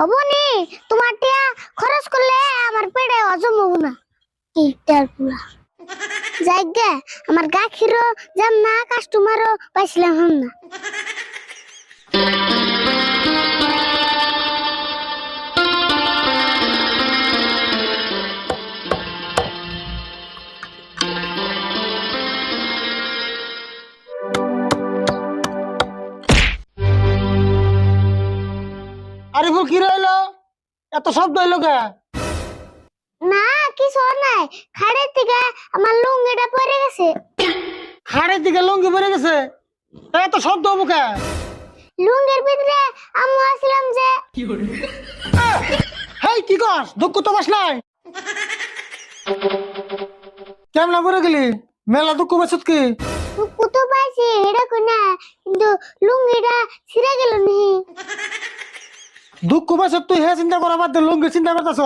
অবনি তোমার টিয়া খরচ করলে আমার পেটে হজম হবো না। কিটার পুরা জায়গা আমার গাখিরও যাম না, কাস্টমারও পাইছিলাম হাম না। আরিফুল কি রইলো? এত শব্দ হইলো কে? না কিছু নাই, খাড়ের থেকে আমার লুঙ্গিটা পরে গেছে। হাড়ের দিকে লুঙ্গি পরে গেছে, এত শব্দ হবো কে? লুঙ্গির ভিতরে আম্মু আসলাম যে। হেই কি কস? দুঃখ তো বাস নাই কেমন পরে গেলি? মেলা দুঃখ বাসত কি? কুতো পাইছি এটা কই না, কিন্তু লুঙ্গিটা ছিঁড়ে গেল নি। দুঃখ বাসত তুই হে চিন্তা করা বাদ দে, লুঙ্গি চিন্তা করতেছ।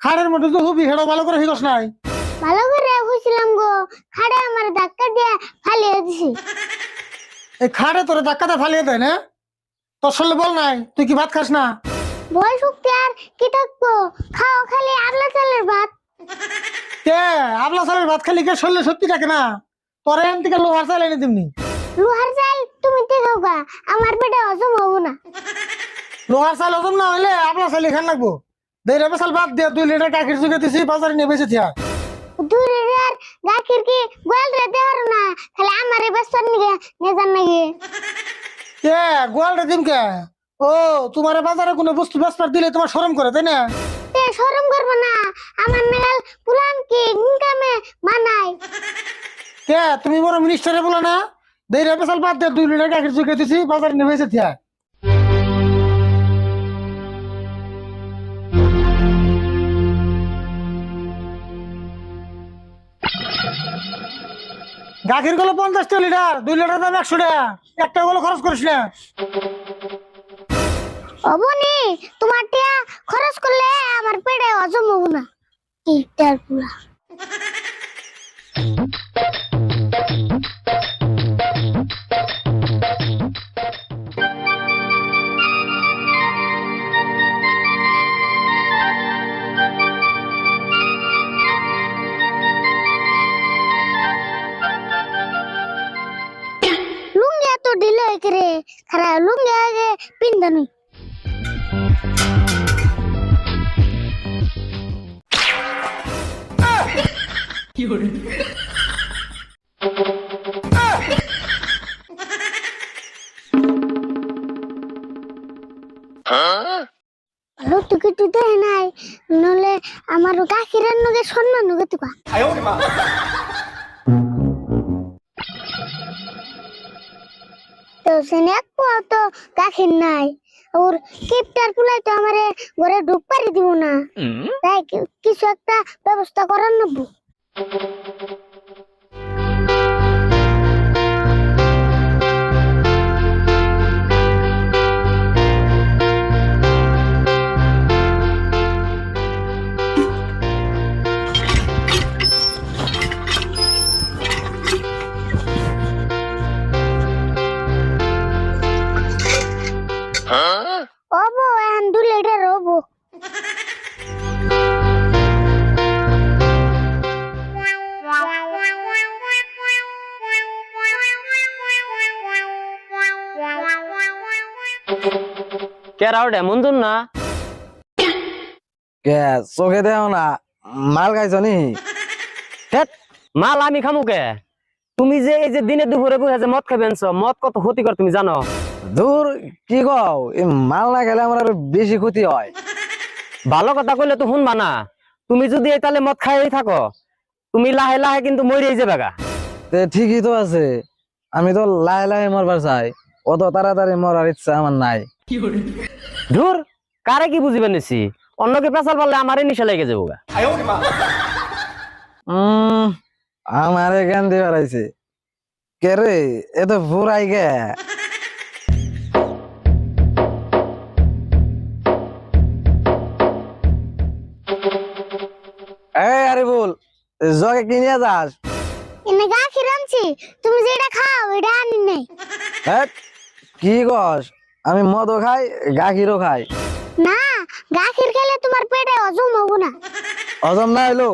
খাড়ের মধ্যে তো হবি, হেডো ভালো করে শিখস নাই। ভালো করে হইছিলাম গো, খাড়ে আমার ধাক্কা দিয়ে ফালিয়ে দিছি। এই খাড়ে তোরে ধাক্কাতে ফালিয়ে দেয় না? তোর শরীরে বল নাই, তুই কি ভাত খাস না? বয় শক্তি আর কি থাকবো, খাও খালি আবলা চালের ভাত। কে আবলা চালের ভাত খালি কে শরীরে শক্তি থাকে না? তোরে এন থেকে লোহার চাল এনে দিমনি। লোহার চাল তুমি দেখাও গা, আমার পেটে হজম হবো না। লোহার চাল হজম না হইলে আবলা চাল খান লাগবো। দেড় চাল বাদ দিয়ে 2 লিটার গাখির চুকে দিছি, বাজারে নিয়ে বেঁচে থিয়া। দূরের আর গাখির কি গোয়াল রে দেহারো না, খালি আমারে বেসর নিগে নেজান নাকি। কে গোয়াল রে দিম কে? ও তোমার বাজারে কোনো বস্তু বেচবার দিলে তোমার শরম করে, তাই না? তে শরম করবো না, আমার নাগাল পুরান কি ইনকামে মানাই। কে তুমি বড় মিনিস্টারে বলো না? দেড় চাল বাদ দিয়ে 2 লিটার গাখির চুকে দিছি, বাজারে নিয়ে বেঁচে থিয়া। গাখির গুলো 50 লিটার, 2 লিটার দাম 100 টাকা। একটা গুলো খরচ করিস না। অবনি তোমার টিয়া খরচ করলে আমার পেটে হজম হবো না। কিটার পুরা লুঙ্গি এত ঢিলে হয়েছে রে, খারাপ লুঙ্গি আগে পিন্দানি। ভালো টুকি টুতে নাই, নলে আমার গাখিরের নগে সম্মান নগে তুকা। তো সেনে এক পোয়া তো গাখির নাই, ওর কিপটার পুলাই তো আমারে ঘরে ঢুক পারি দিব না। তাই কিছু একটা ব্যবস্থা করার নেবো। ওবো এখন 2 লিটার ওবো। কে রাউড এমন জন না? কে চোখে দেও না? মাল খাইছ নি? ধ্যাৎ, মাল আমি খামু কে? তুমি যে এই যে দিনে দুপুরে বসে যে মদ খাবেন, মদ কত ক্ষতিকর তুমি জানো? দূর কি কও, এই মাল না খেলে আমার আরো বেশি ক্ষতি হয়। ভালো কথা কইলে তো শুনবা না। তুমি যদি এই তালে মদ খাই থাকো, তুমি লাহে লাহে কিন্তু মরেই যাবে গা। তে ঠিকই তো আছে, আমি তো লাহে লাহে মরবার চাই, অত তাড়াতাড়ি মরার ইচ্ছা আমার নাই। ধুর, কারে কি বুঝিবেন নিছি? অন্যকে পেশাল পারলে আমারই নিশা লেগে যাবো গা। আমারে জ্ঞান দিয়ে বেড়াইছে কে রে? এত ফুরাই গে? এই আরিফুল, জগে কিনিয়া যাস? এনে গাখির আনছি, তুমি যেটা খাও এটা আনি নাই। কি কস? আমি মদও খাই গাখিরও খাই। না গাখির খেলে তোমার পেটে হজম হবো না। হজম না হইলো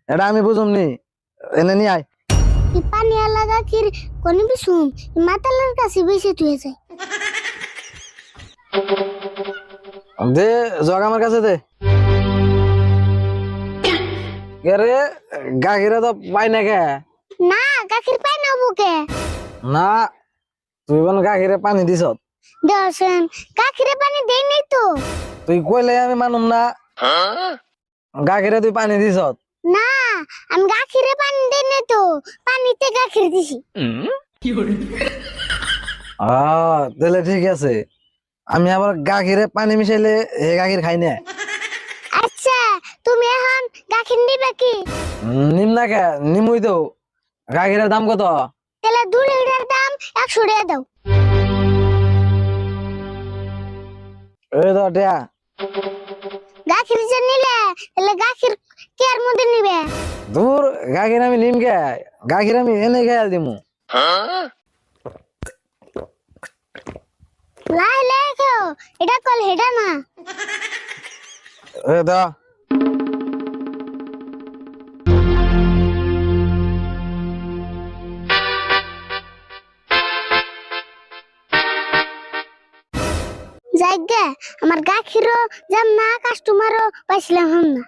এটা আমি বুঝুম নি, এনে নি আয়। এই পানি আলা গাখির কোন বিশুম মাতালের কাছে বেশি তুই যায়। দে জগ আমার কাছে দে। কে রে গাখিরে তো পাই না কে? না গাখির পাই না বুকে। না তুই বোন গাখিরে পানি দিছ, দেওছেন গাখিরে পানি দেই নাই তো। তুই কইলে আমি মানুম না। গাখিরে তুই পানি দিছ? না আমি গাখিরে পানি দেই নাই তো, পানিতে গাখির দিছি। তাহলে ঠিক আছে, আমি আবার গাখিরে পানি মিশাইলে হে গাখির খাই না। আচ্ছা তুমি এখন গাখির নিবে কি? নিম না কে? নিমুই তো। গাখিরের দাম কত? তাহলে 2 লিটার দাম 100 টাকা দাও। এই তো টিয়া। গাখির যে নিলে তাহলে গাখির কেয়ার মধ্যে নিবে। দূর গাখির আমি নিম কে? গাখির আমি এনে খেয়াল দিমু। লাই লাই খাও, এটা কল হেডা না। এই তো যাইগে আমার গাখিরও যাম না, কাস্টমারও পাইছিলাম না।